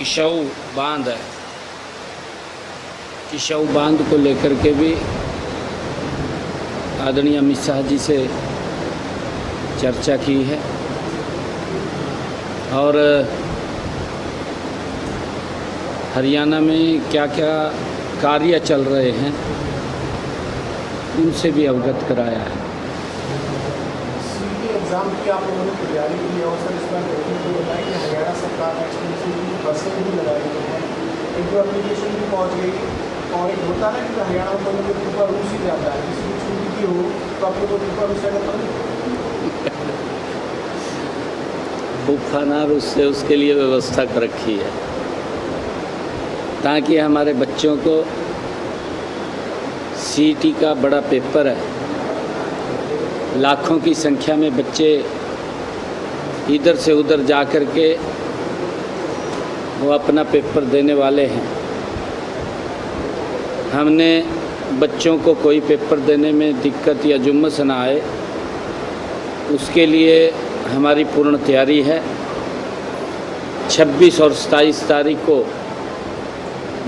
किशौ बांध है, किशौ बांध को लेकर के भी आदरणीय अमित शाह जी से चर्चा की है और हरियाणा में क्या क्या कार्य चल रहे हैं उनसे भी अवगत कराया है। सीटी एग्ज़ाम की आप लोगों ने तैयारी की है और सर इस बार देखने को बताया कि हरियाणा सरकार ने एक्सपेंसिव बसें भी लगाई हुई हैं, एक दो एप्लीकेशन भी पहुँच गई और एक होता है कि हरियाणा में लोगों को पेपर रूस ही जाता है, किसी भी छुट्टी की हो तो आप लोगों को पेपर रूस जाता है। खूब उससे उसके लिए व्यवस्था कर रखी है ताकि हमारे बच्चों को सीटी का बड़ा पेपर है, लाखों की संख्या में बच्चे इधर से उधर जा कर के वो अपना पेपर देने वाले हैं। हमने बच्चों को कोई पेपर देने में दिक्कत या जुम्मस ना आए उसके लिए हमारी पूर्ण तैयारी है। 26 और 27 तारीख को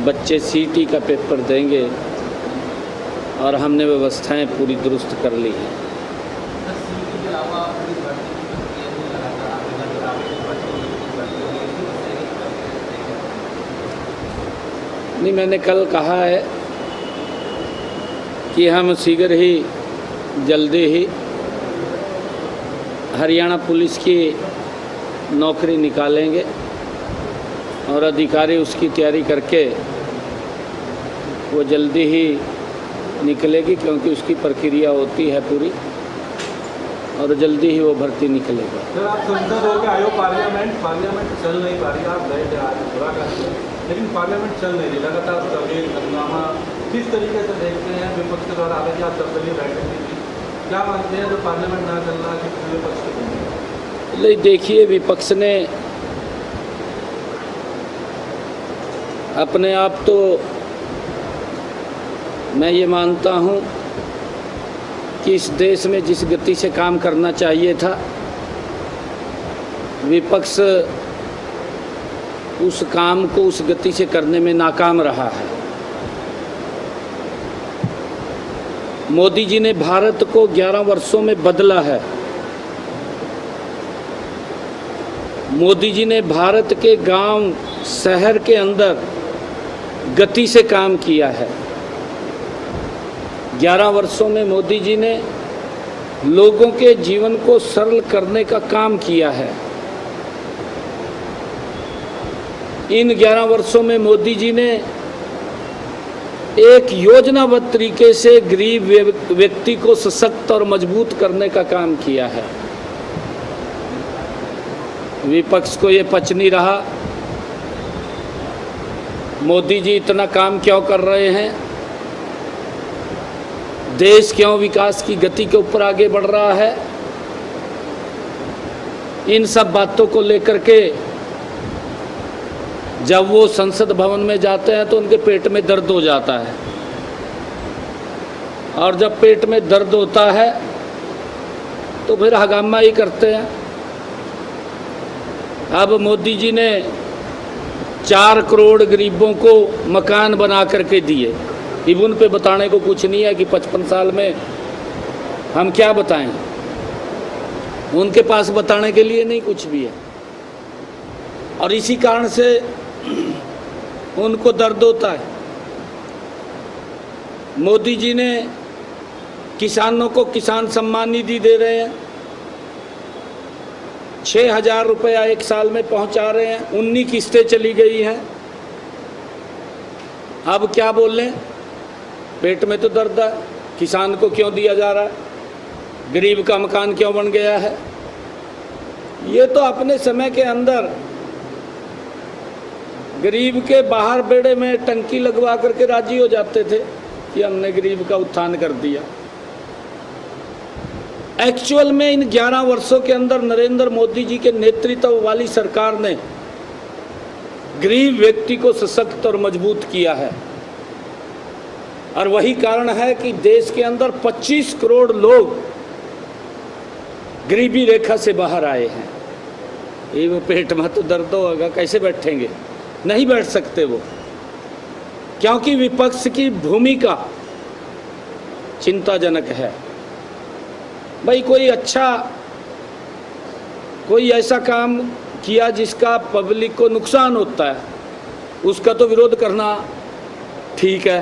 बच्चे सीटी का पेपर देंगे और हमने व्यवस्थाएं पूरी दुरुस्त कर ली हैं। नहीं, मैंने कल कहा है कि हम शीघ्र ही जल्दी ही हरियाणा पुलिस की नौकरी निकालेंगे और अधिकारी उसकी तैयारी करके वो जल्दी ही निकलेगी क्योंकि उसकी प्रक्रिया होती है पूरी और जल्दी ही वो भर्ती निकलेगा। सर आप संसद हो के आयो, पार्लियामेंट चल नहीं पा रही, आप गए थे आज पूरा करते लेकिन पार्लियामेंट चल नहीं रही, लगातार तबलीग हंगामा किस तरीके से देखते हैं? विपक्ष के द्वारा आगे आप तबलीग बैठक की थी, क्या मानते हैं जो पार्लियामेंट ना चल रहा है कि विपक्ष के? नहीं, देखिए विपक्ष ने अपने आप तो मैं ये मानता हूँ कि इस देश में जिस गति से काम करना चाहिए था विपक्ष उस काम को उस गति से करने में नाकाम रहा है। मोदी जी ने भारत को 11 वर्षों में बदला है। मोदी जी ने भारत के गांव शहर के अंदर गति से काम किया है। 11 वर्षों में मोदी जी ने लोगों के जीवन को सरल करने का काम किया है। इन 11 वर्षों में मोदी जी ने एक योजनाबद्ध तरीके से गरीब व्यक्ति को सशक्त और मजबूत करने का काम किया है। विपक्ष को ये पच नहीं रहा मोदी जी इतना काम क्यों कर रहे हैं, देश क्यों विकास की गति के ऊपर आगे बढ़ रहा है। इन सब बातों को लेकर के जब वो संसद भवन में जाते हैं तो उनके पेट में दर्द हो जाता है और जब पेट में दर्द होता है तो फिर हंगामा ही करते हैं। अब मोदी जी ने 4 करोड़ गरीबों को मकान बना करके दिए। अब उन पे बताने को कुछ नहीं है कि 55 साल में हम क्या बताएं, उनके पास बताने के लिए नहीं कुछ भी है और इसी कारण से उनको दर्द होता है। मोदी जी ने किसानों को किसान सम्मान निधि दे रहे हैं, 6,000 रुपया एक साल में पहुंचा रहे हैं, 19 किस्तें चली गई हैं। अब क्या बोल लें, पेट में तो दर्द है, किसान को क्यों दिया जा रहा है, गरीब का मकान क्यों बन गया है। ये तो अपने समय के अंदर गरीब के बाहर बेड़े में टंकी लगवा करके राजी हो जाते थे कि हमने गरीब का उत्थान कर दिया। एक्चुअल में इन 11 वर्षों के अंदर नरेंद्र मोदी जी के नेतृत्व वाली सरकार ने गरीब व्यक्ति को सशक्त और मजबूत किया है और वही कारण है कि देश के अंदर 25 करोड़ लोग गरीबी रेखा से बाहर आए हैं। ये पेट में तो दर्द होगा, कैसे बैठेंगे। नहीं बैठ सकते वो, क्योंकि विपक्ष की भूमिका चिंताजनक है। भाई कोई ऐसा काम किया जिसका पब्लिक को नुकसान होता है, उसका तो विरोध करना ठीक है,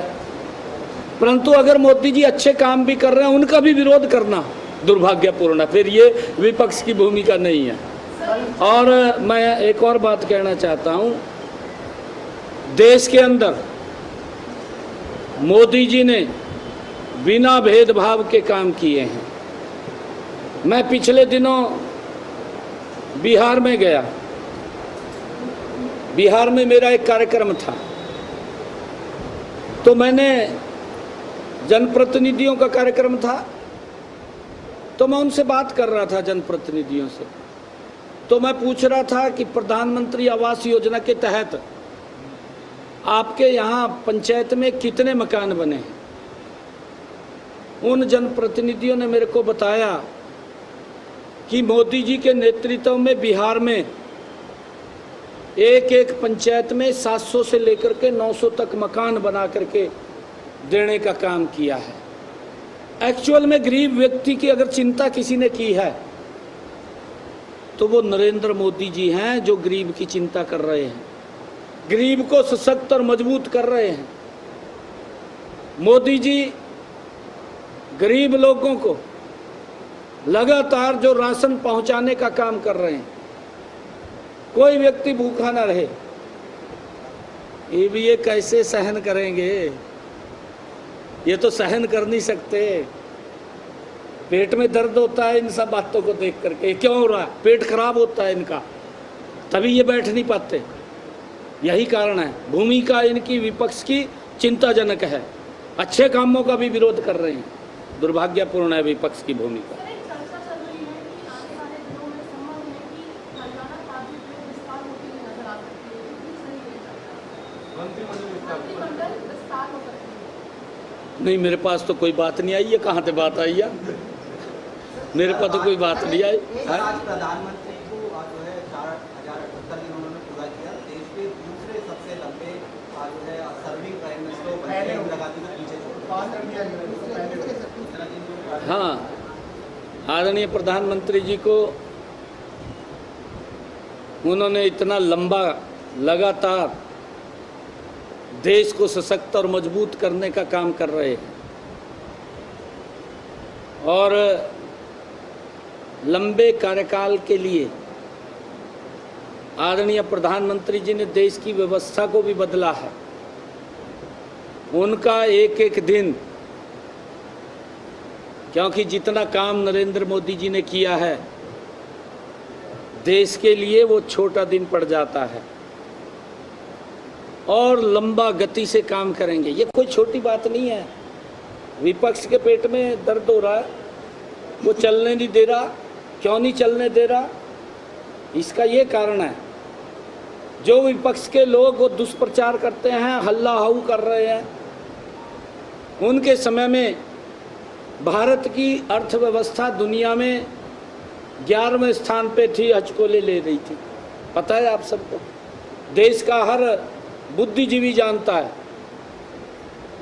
परंतु अगर मोदी जी अच्छे काम भी कर रहे हैं उनका भी विरोध करना दुर्भाग्यपूर्ण है। फिर ये विपक्ष की भूमिका नहीं है। और मैं एक और बात कहना चाहता हूँ, देश के अंदर मोदी जी ने बिना भेदभाव के काम किए हैं। मैं पिछले दिनों बिहार में गया, बिहार में मेरा एक कार्यक्रम था, तो मैंने जनप्रतिनिधियों का कार्यक्रम था, तो मैं उनसे बात कर रहा था जनप्रतिनिधियों से। तो मैं पूछ रहा था कि प्रधानमंत्री आवास योजना के तहत आपके यहाँ पंचायत में कितने मकान बने हैं। उन जनप्रतिनिधियों ने मेरे को बताया कि मोदी जी के नेतृत्व में बिहार में एक एक पंचायत में 700 से लेकर के 900 तक मकान बना करके देने का काम किया है। एक्चुअल में गरीब व्यक्ति की अगर चिंता किसी ने की है तो वो नरेंद्र मोदी जी हैं, जो गरीब की चिंता कर रहे हैं, गरीब को सशक्त और मजबूत कर रहे हैं। मोदी जी गरीब लोगों को लगातार जो राशन पहुंचाने का काम कर रहे हैं, कोई व्यक्ति भूखा ना रहे। ये कैसे सहन करेंगे? ये तो सहन कर नहीं सकते। पेट में दर्द होता है इन सब बातों को देख करके। क्यों हो रहा है? पेट खराब होता है इनका, तभी ये बैठ नहीं पाते। यही कारण है। भूमिका इनकी विपक्ष की चिंताजनक है। अच्छे कामों का भी विरोध कर रहे हैं। दुर्भाग्यपूर्ण है विपक्ष की भूमिका। नहीं, मेरे पास तो कोई बात नहीं आई है। कहाँ से बात आई है? मेरे पास तो कोई बात नहीं आई। आज प्रधानमंत्री को जो है 4078 दिन उन्होंने पूरा किया। देश के दूसरे सबसे लंबे जो है सर्विंग प्राइम मिनिस्टर लगाती हुई पीछे छोड़। हाँ, आदरणीय प्रधानमंत्री जी को उन्होंने इतना लंबा लगातार देश को सशक्त और मजबूत करने का काम कर रहे हैं, और लंबे कार्यकाल के लिए आदरणीय प्रधानमंत्री जी ने देश की व्यवस्था को भी बदला है। उनका एक एक दिन, क्योंकि जितना काम नरेंद्र मोदी जी ने किया है देश के लिए, वो छोटा दिन पड़ जाता है और लंबा गति से काम करेंगे। ये कोई छोटी बात नहीं है। विपक्ष के पेट में दर्द हो रहा है, वो चलने नहीं दे रहा। क्यों नहीं चलने दे रहा? इसका ये कारण है, जो विपक्ष के लोग वो दुष्प्रचार करते हैं, हल्ला हाऊ कर रहे हैं। उनके समय में भारत की अर्थव्यवस्था दुनिया में 11वें स्थान पे थी, हचकोले ले रही थी। पता है आप सबको, देश का हर बुद्धिजीवी जानता है।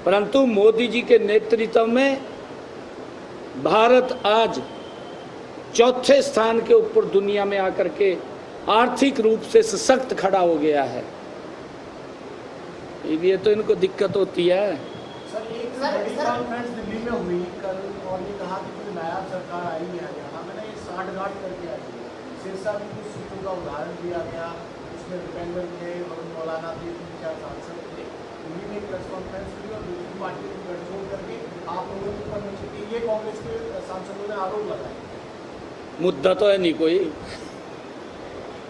परंतु मोदी जी के नेतृत्व में भारत आज चौथे स्थान के ऊपर दुनिया में आकर के आर्थिक रूप से सशक्त खड़ा हो गया है। ये तो इनको दिक्कत होती है। सर, एक बड़ी कॉन्फ्रेंस दिल्ली में हुई कल, और ये कहा कि कोई नायाब सरकार आई है यहाँ, मैंने ये साठगांठ करके आई। सिरसा में कुछ सीटों का उदाहरण दिया गया, उसमें डिपेंडेंट थे, वरुण मौलाना थे, 3-4 सांसद थे। दिल्ली में एक प्रेस कॉन्फ्रेंस हुई और दूसरी पार्टी को गठजोड़ करके आप लोगों के ऊपर नीचे की, ये कांग्रेस के सांसदों ने आरोप लगाए। मुद्दा तो है नहीं,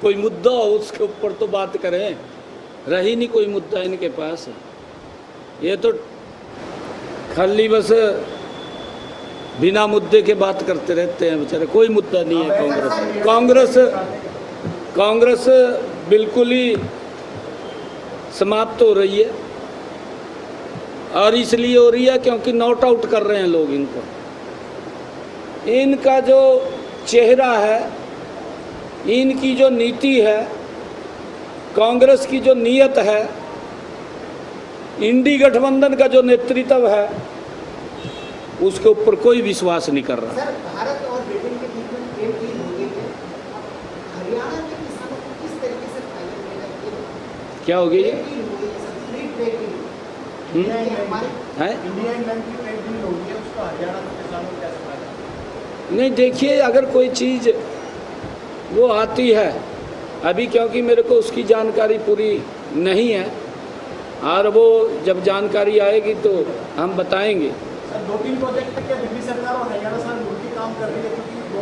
कोई मुद्दा हो उसके ऊपर तो बात करें। रही नहीं कोई मुद्दा इनके पास। ये तो खाली बस बिना मुद्दे के बात करते रहते हैं बेचारे। कोई मुद्दा नहीं है। कांग्रेस बिल्कुल ही समाप्त हो रही है, और इसलिए हो रही है क्योंकि नॉट आउट कर रहे हैं लोग इनको। इनका जो चेहरा है, इनकी जो नीति है, कांग्रेस की जो नीयत है, इंडी गठबंधन का जो नेतृत्व है, उसके ऊपर कोई विश्वास नहीं कर रहा। सर, भारत और ब्रिटेन के बीच में ट्रेड डील हो गई है। हरियाणा के किसानों को किस तरीके से फायदा मिलेगा? क्या हो गई ट्रेड है? डील हो गई है sir, free trade deal. India ये हमारे हैं? इंडिया इंग्लैंड की ट्रेड डील होगी है, उसका हरियाणा के किसानों को कैसे फायदा? नहीं, देखिए, अगर कोई चीज़ वो आती है अभी, क्योंकि मेरे को उसकी जानकारी पूरी नहीं है, और वो जब जानकारी आएगी तो हम बताएंगे। सर, 2-3 प्रोजेक्ट पे क्या दिल्ली सरकार और हरियाणा सरकार मिलकर काम कर रही है? क्योंकि जो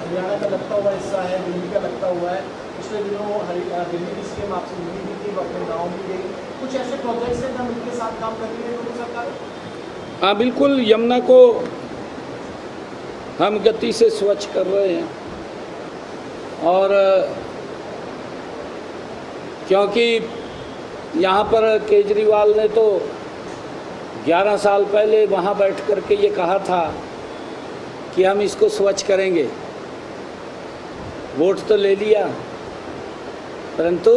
हरियाणा का लगता हुआ हिस्सा है, दिल्ली का लगता हुआ है, पिछले दिनों दिल्ली की सीएम आपसे मिली भी थी, वो अपने गाँव भी गई। कुछ ऐसे प्रोजेक्ट्स हैं जहाँ मिलकर साथ काम कर रही है दोनों सरकार? हाँ, बिल्कुल, यमुना को हम गति से स्वच्छ कर रहे हैं, और क्योंकि यहाँ पर केजरीवाल ने तो 11 साल पहले वहाँ बैठ कर के ये कहा था कि हम इसको स्वच्छ करेंगे, वोट तो ले लिया, परंतु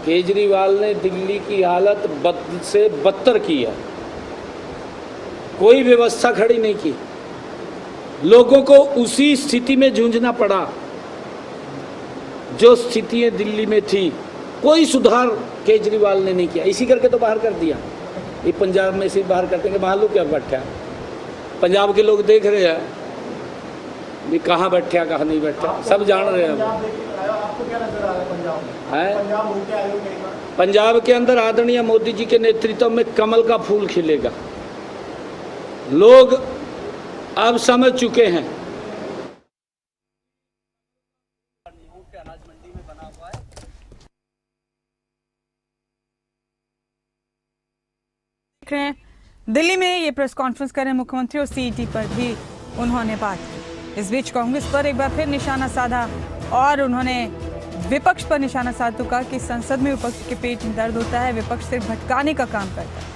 केजरीवाल ने दिल्ली की हालत बद से बदतर की है। कोई व्यवस्था खड़ी नहीं की, लोगों को उसी स्थिति में जूझना पड़ा जो स्थितियाँ दिल्ली में थी। कोई सुधार केजरीवाल ने नहीं किया, इसी करके तो बाहर कर दिया। ये पंजाब में से बाहर कर देंगे, मालूम क्या बैठा, पंजाब के लोग देख रहे हैं भी कहाँ बैठा कहाँ नहीं बैठा, सब जान रहे हैं। पंजाब देख के आए हो, आपको क्या नजर आ रहा है पंजाब में? हैं? पंजाब होके आए हो कई बार? पंजाब के अंदर आदरणीय मोदी जी के नेतृत्व में कमल का फूल खिलेगा। लोग अब समझ चुके हैं। देख रहे हैं, दिल्ली में ये प्रेस कॉन्फ्रेंस कर रहे हैं मुख्यमंत्री, और सीईटी पर भी उन्होंने बात की। इस बीच कांग्रेस पर एक बार फिर निशाना साधा, और उन्होंने विपक्ष पर निशाना साधते हुए कहा कि संसद में विपक्ष के पेट में दर्द होता है, विपक्ष सिर्फ भटकाने का काम करता है।